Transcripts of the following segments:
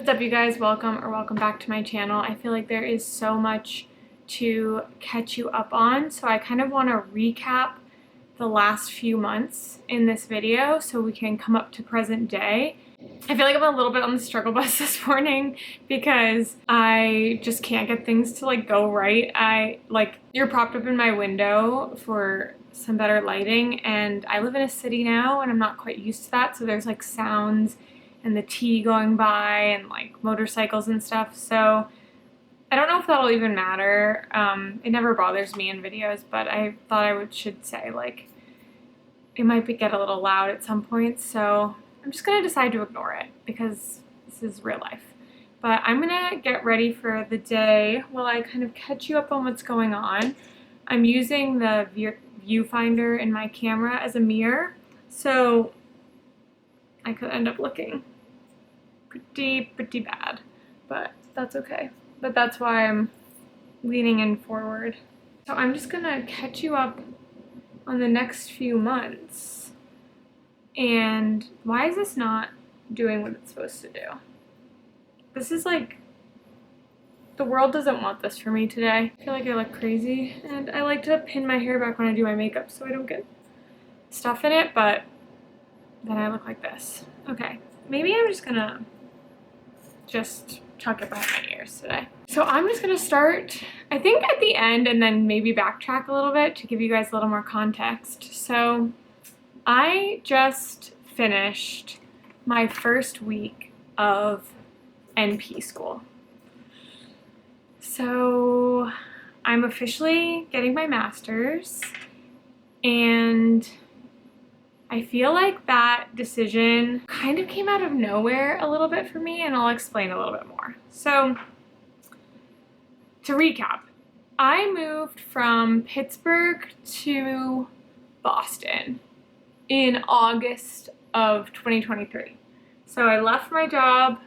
What's up, you guys? Welcome back to my channel. I feel like there is so much to catch you up on, so I kind of want to recap the last few months in this video so we can come up to present day. I feel like I'm a little bit on the struggle bus this morning because I just can't get things to go right. You're propped up in my window for some better lighting, and I live in a city now and I'm not quite used to that, so there's sounds and the T going by and motorcycles and stuff, so I don't know if that'll even matter. It never bothers me in videos, but I thought I should say it might get a little loud at some point, so I'm just gonna decide to ignore it because this is real life. But I'm gonna get ready for the day while I kind of catch you up on what's going on. I'm using the viewfinder in my camera as a mirror, so I could end up looking pretty bad, but that's okay. But that's why I'm leaning in forward. So I'm just gonna catch you up on the next few months. And why is this not doing what it's supposed to do? This is the world doesn't want this for me today. I feel like I look crazy, and I like to pin my hair back when I do my makeup so I don't get stuff in it, but then I look like this. Okay, maybe I'm just gonna tuck it behind my ears today. So I'm just gonna start, I think, at the end and then maybe backtrack a little bit to give you guys a little more context. So I just finished my first week of NP school. So I'm officially getting my master's, and I feel like that decision kind of came out of nowhere a little bit for me, and I'll explain a little bit more. So to recap, I moved from Pittsburgh to Boston in August of 2023. So I left my job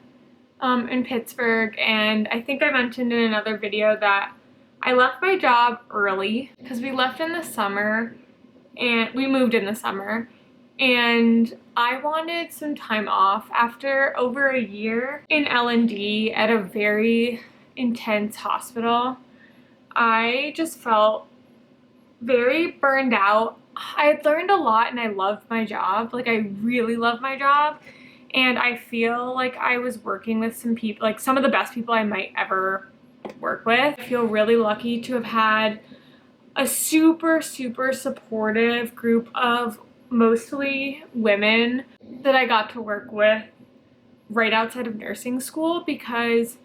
in Pittsburgh, and I think I mentioned in another video that I left my job early because we left in the summer and we moved in the summer, and I wanted some time off after over a year in L&D at a very intense hospital. I just felt very burned out. I had learned a lot and I loved my job. I really love my job. And I feel like I was working with some people, some of the best people I might ever work with. I feel really lucky to have had a super supportive group of mostly women that I got to work with right outside of nursing school, because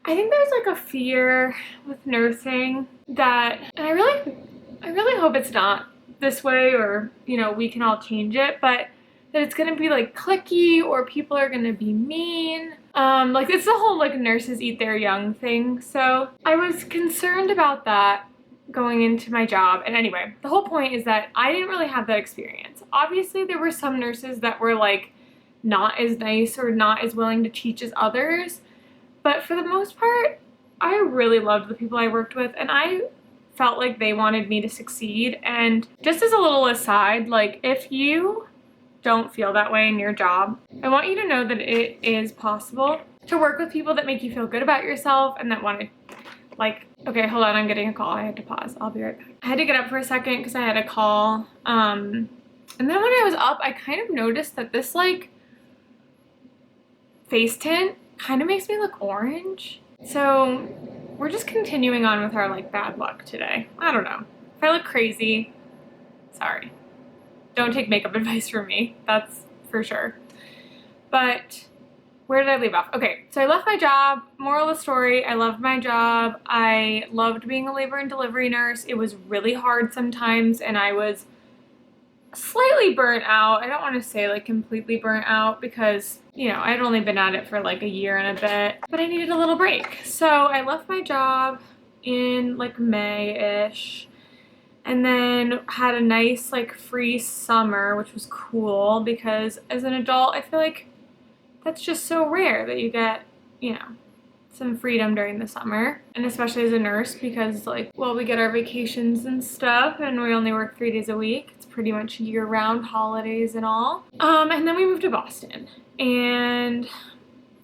I think there's a fear with nursing that, and I really hope it's not this way, or we can all change it, but that it's gonna be cliquey, or people are gonna be mean. It's the whole nurses eat their young thing. So I was concerned about that going into my job. And anyway, the whole point is that I didn't really have that experience. Obviously there were some nurses that were not as nice or not as willing to teach as others, but for the most part I really loved the people I worked with, and I felt like they wanted me to succeed. And just as a little aside, if you don't feel that way in your job, I want you to know that it is possible to work with people that make you feel good about yourself and that want to okay, hold on, I'm getting a call. I had to pause. I'll be right back. I had to get up for a second because I had a call. And then when I was up, I kind of noticed that this face tint kind of makes me look orange. So we're just continuing on with our bad luck today. I don't know. If I look crazy, sorry. Don't take makeup advice from me, that's for sure. But where did I leave off? Okay, so I left my job. Moral of the story, I loved my job. I loved being a labor and delivery nurse. It was really hard sometimes, and I was slightly burnt out. I don't want to say completely burnt out because, I had only been at it for a year and a bit, but I needed a little break. So I left my job in May-ish, and then had a nice free summer, which was cool because as an adult I feel like that's just so rare that you get, some freedom during the summer, and especially as a nurse because we get our vacations and stuff, and we only work 3 days a week. It's pretty much year-round, holidays and all. And then we moved to Boston, and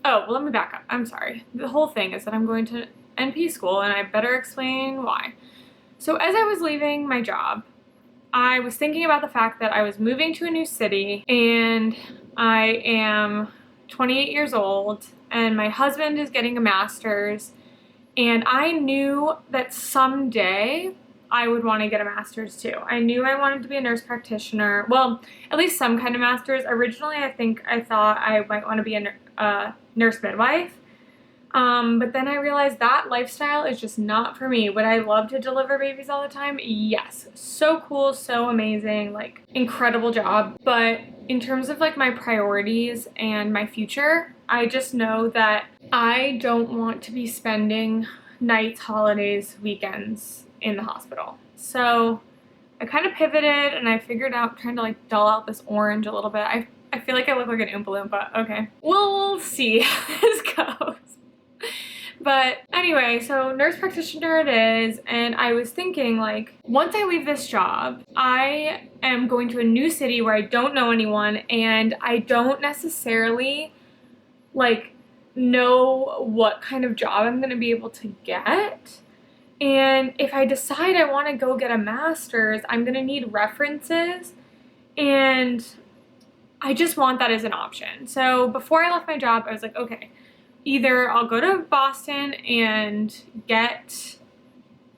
Oh, well, let me back up. I'm sorry. The whole thing is that I'm going to NP school, and I better explain why. So as I was leaving my job, I was thinking about the fact that I was moving to a new city, and I am 28 years old, and my husband is getting a master's, and I knew that someday I would want to get a master's too. I knew I wanted to be a nurse practitioner. Well, at least some kind of master's. Originally, I thought I might want to be a nurse midwife. But then I realized that lifestyle is just not for me. Would I love to deliver babies all the time? Yes. So cool, so amazing, like incredible job. But in terms of like my priorities and my future, I just know that I don't want to be spending nights, holidays, weekends in the hospital. So I kind of pivoted and I figured out trying to like dull out this orange a little bit. I feel like I look like an Oompa Loompa. Okay. We'll see how this goes. But anyway, so nurse practitioner it is, and I was thinking like, once I leave this job, I am going to a new city where I don't know anyone, and I don't necessarily like know what kind of job I'm gonna be able to get. And if I decide I want to go get a master's, I'm gonna need references, and I just want that as an option. So before I left my job, I was like, okay, either I'll go to Boston and get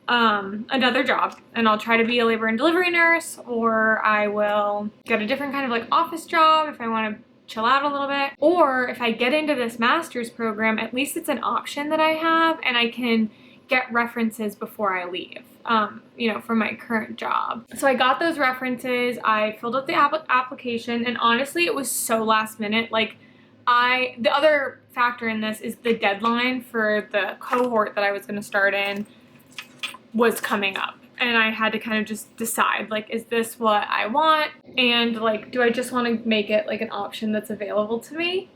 another job, and I'll try to be a labor and delivery nurse, or I will get a different kind of like office job if I want to chill out a little bit. Or if I get into this master's program, at least it's an option that I have, and I can get references before I leave, you know, from my current job. So I got those references, I filled out the application, and honestly, it was so last minute. Like, the other factor in this is the deadline for the cohort that I was going to start in was coming up, and I had to kind of just decide, like, is this what I want? And like, do I just want to make it like an option that's available to me,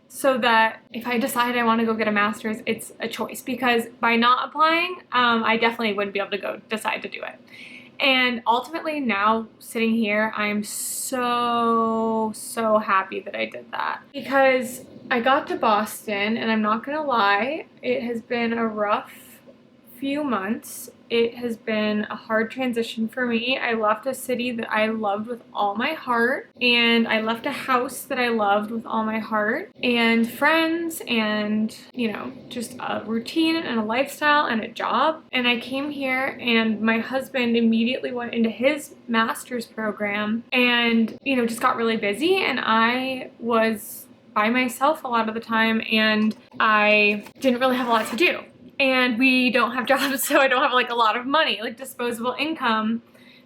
so that if I decide I want to go get a master's, it's a choice? Because by not applying, I definitely wouldn't be able to go decide to do it. And ultimately now sitting here, I'm so happy that I did that, because I got to Boston, and I'm not gonna lie, it has been a rough few months. It has been a hard transition for me. I left a city that I loved with all my heart, and I left a house that I loved with all my heart, and friends, and, you know, just a routine and a lifestyle and a job. And I came here, and my husband immediately went into his master's program and, you know, just got really busy, and I was by myself a lot of the time, and I didn't really have a lot to do. And we don't have jobs, so I don't have like a lot of money, like disposable income,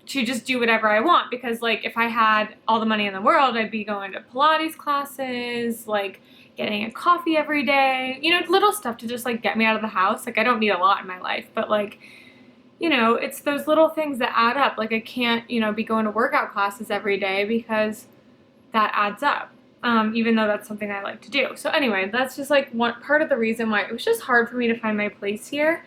to just do whatever I want. Because like, if I had all the money in the world, I'd be going to Pilates classes, like getting a coffee every day, you know, little stuff to just like get me out of the house. Like, I don't need a lot in my life, but like, you know, it's those little things that add up. Like, I can't, you know, be going to workout classes every day, because that adds up. Even though that's something I like to do. So anyway, that's just like one part of the reason why it was just hard for me to find my place here.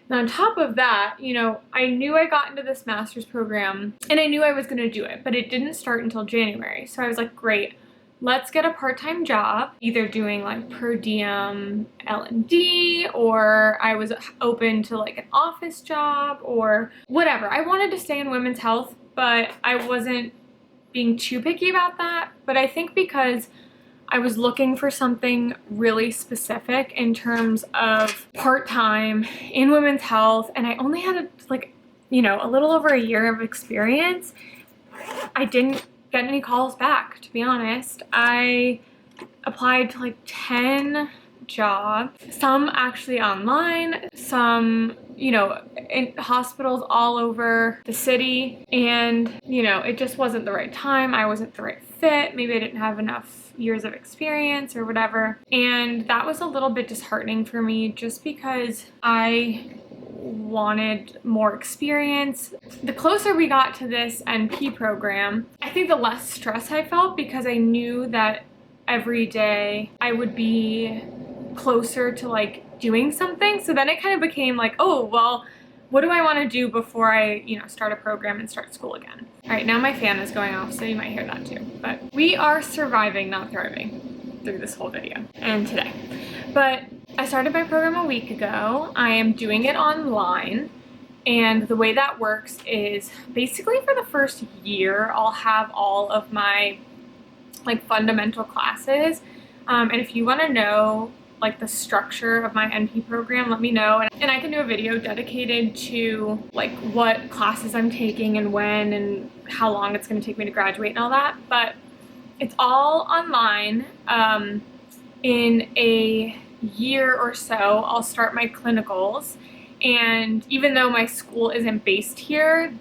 And on top of that, you know, I knew I got into this master's program, and I knew I was going to do it, but it didn't start until January. So I was like, great, let's get a part-time job, either doing like per diem L&D, or I was open to like an office job or whatever. I wanted to stay in women's health, but I wasn't being too picky about that. But I think because I was looking for something really specific in terms of part-time in women's health, and I only had like, you know, a little over a year of experience, I didn't get any calls back, to be honest. I applied to like 10 jobs, some actually online, some, you know, in hospitals all over the city, and, you know, it just wasn't the right time. I wasn't the right fit. Maybe I didn't have enough years of experience or whatever. And that was a little bit disheartening for me, just because I wanted more experience. The closer we got to this NP program, I think the less stress I felt, because I knew that every day I would be closer to like doing something. So then it kind of became like, oh, well, what do I want to do before I, you know, start a program and start school again? All right, now my fan is going off, so you might hear that too. But we are surviving, not thriving. through this whole video and today. But I started my program a week ago. I am doing it online. And the way that works is basically for the first year, I'll have all of my like fundamental classes. And if you want to know like the structure of my NP program, let me know. And I can do a video dedicated to like what classes I'm taking and when and how long it's going to take me to graduate and all that. But it's all online. In a year or so, I'll start my clinicals. And even though my school isn't based here,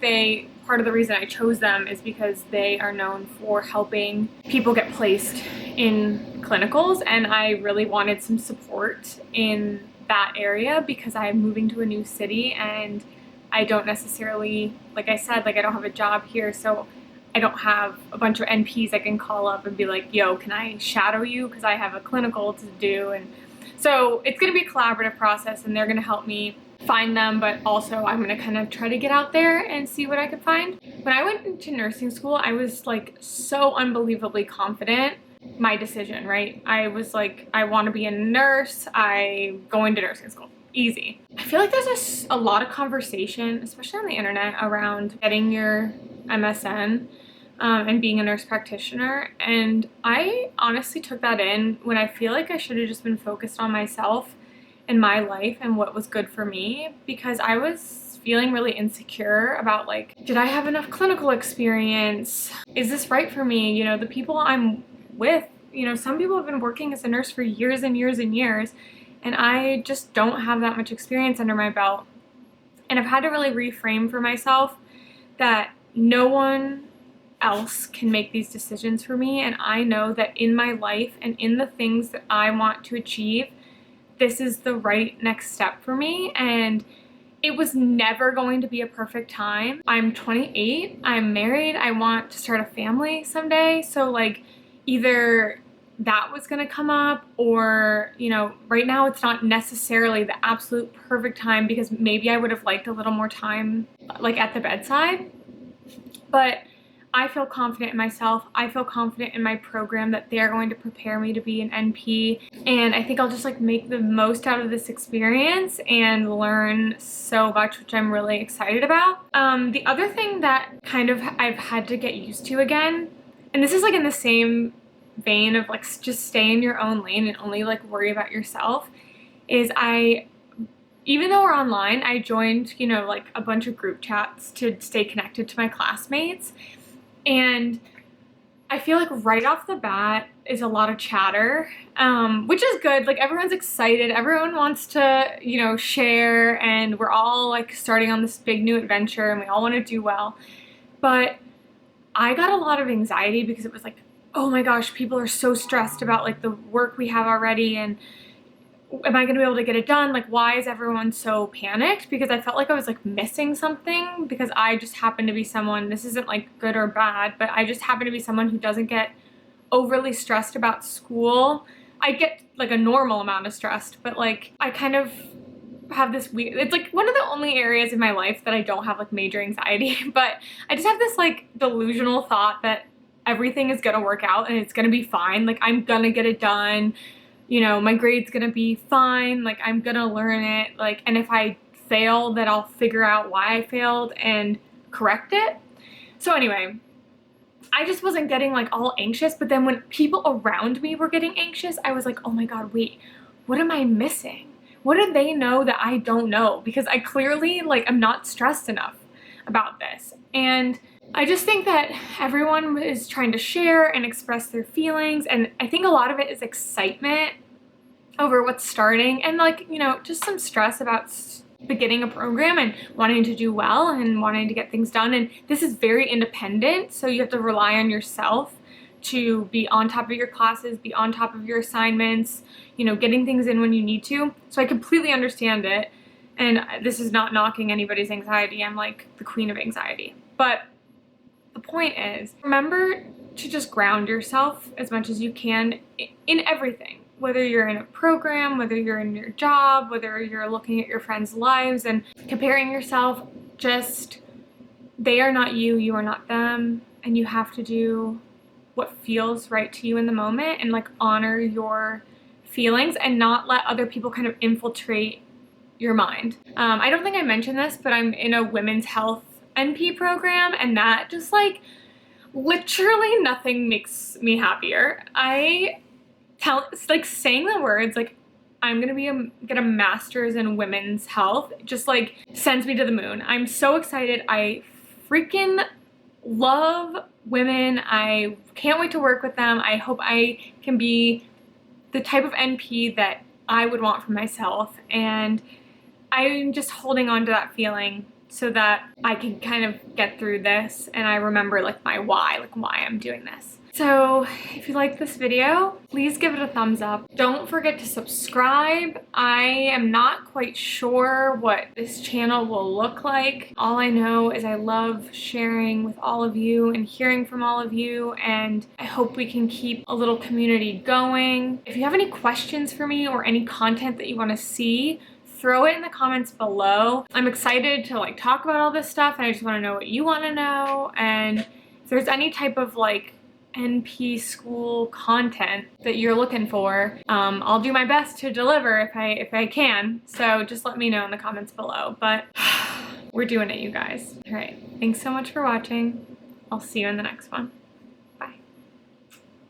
part of the reason I chose them is because they are known for helping people get placed in clinicals, and I really wanted some support in that area because I'm moving to a new city and I don't necessarily, like I said, like I don't have a job here, so I don't have a bunch of NPs I can call up and be like, yo, can I shadow you because I have a clinical to do? And so it's going to be a collaborative process, and they're going to help me find them, but also I'm gonna kind of try to get out there and see what I can find. When I went into nursing school, I was like so unbelievably confident. My decision, right? I was like, I want to be a nurse. I go into nursing school. Easy. I feel like there's a lot of conversation, especially on the internet, around getting your MSN and being a nurse practitioner. And I honestly took that in when I feel like I should have just been focused on myself in my life and what was good for me, because I was feeling really insecure about like, did I have enough clinical experience? Is this right for me? You know, the people I'm with, you know, some people have been working as a nurse for years and years and years, and I just don't have that much experience under my belt. And I've had to really reframe for myself that no one else can make these decisions for me, and I know that in my life and in the things that I want to achieve, this is the right next step for me. And it was never going to be a perfect time. I'm 28, I'm married, I want to start a family someday. So like either that was gonna come up, or, you know, right now it's not necessarily the absolute perfect time because maybe I would have liked a little more time like at the bedside. But I feel confident in myself. I feel confident in my program that they're going to prepare me to be an NP. And I think I'll just like make the most out of this experience and learn so much, which I'm really excited about. The other thing that kind of I've had to get used to again, and this is like in the same vein of like just stay in your own lane and only like worry about yourself, is even though we're online, I joined, you know, like a bunch of group chats to stay connected to my classmates. And I feel like right off the bat is a lot of chatter, which is good. Like everyone's excited. Everyone wants to, you know, share, and we're all like starting on this big new adventure and we all want to do well. But I got a lot of anxiety because it was like, oh my gosh, people are so stressed about like the work we have already, and am I gonna be able to get it done? Like, why is everyone so panicked? Because I felt like I was like missing something, because I just happen to be someone, this isn't like good or bad, but I just happen to be someone who doesn't get overly stressed about school. I get like a normal amount of stressed, but like I kind of have this weird, it's like one of the only areas in my life that I don't have like major anxiety, but I just have this like delusional thought that everything is gonna work out and it's gonna be fine. Like I'm gonna get it done. You know, my grade's gonna be fine, like I'm gonna learn it, like, and if I fail, then I'll figure out why I failed and correct it. So anyway, I just wasn't getting like all anxious, but then when people around me were getting anxious, I was like, oh my God, wait, what am I missing? What do they know that I don't know? Because I clearly, like, I'm not stressed enough about this. And I just think that everyone is trying to share and express their feelings, and I think a lot of it is excitement over what's starting, and like, you know, just some stress about beginning a program and wanting to do well and wanting to get things done. And this is very independent, so you have to rely on yourself to be on top of your classes, be on top of your assignments, you know, getting things in when you need to. So I completely understand it, and this is not knocking anybody's anxiety. I'm like the queen of anxiety. But the point is, remember to just ground yourself as much as you can in everything, whether you're in a program, whether you're in your job, whether you're looking at your friends' lives and comparing yourself. Just, they are not you, you are not them, and you have to do what feels right to you in the moment and like honor your feelings and not let other people kind of infiltrate your mind. I don't think I mentioned this, but I'm in a women's health NP program, and that just like literally nothing makes me happier. It's like saying the words like I'm gonna get a master's in women's health just like sends me to the moon. I'm so excited. I freaking love women. I can't wait to work with them. I hope I can be the type of NP that I would want for myself, and I'm just holding on to that feeling so that I can kind of get through this and I remember like my why, like why I'm doing this. So if you like this video, please give it a thumbs up. Don't forget to subscribe. I am not quite sure what this channel will look like. All I know is I love sharing with all of you and hearing from all of you, and I hope we can keep a little community going. If you have any questions for me or any content that you want to see, throw it in the comments below. I'm excited to like talk about all this stuff, and I just want to know what you want to know, and if there's any type of like NP school content that you're looking for, I'll do my best to deliver if I can. So just let me know in the comments below. But we're doing it, you guys. All right, thanks so much for watching. I'll see you in the next one.